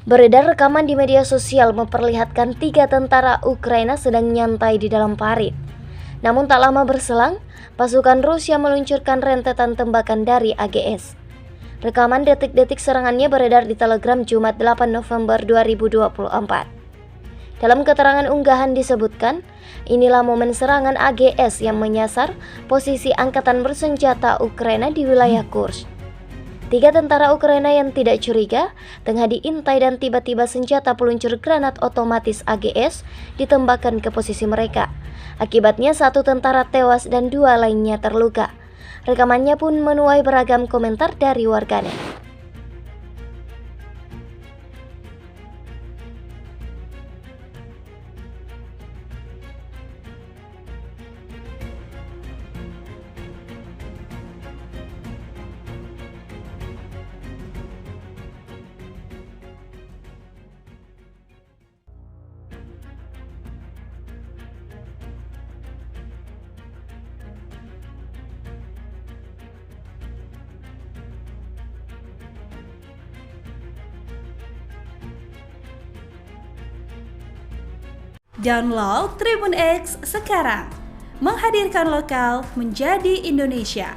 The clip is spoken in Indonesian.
Beredar rekaman di media sosial memperlihatkan 3 tentara Ukraina sedang nyantai di dalam parit. Namun tak lama berselang, pasukan Rusia meluncurkan rentetan tembakan dari AGS. Rekaman detik-detik serangannya beredar di Telegram Jumat 8 November 2024. Dalam keterangan unggahan disebutkan, inilah momen serangan AGS yang menyasar posisi angkatan bersenjata Ukraina di wilayah Kursk. 3 tentara Ukraina yang tidak curiga tengah diintai dan tiba-tiba senjata peluncur granat otomatis AGS ditembakkan ke posisi mereka. Akibatnya 1 tentara tewas dan 2 lainnya terluka. Rekamannya pun menuai beragam komentar dari warganet. Download Tribun X sekarang, menghadirkan lokal menjadi Indonesia.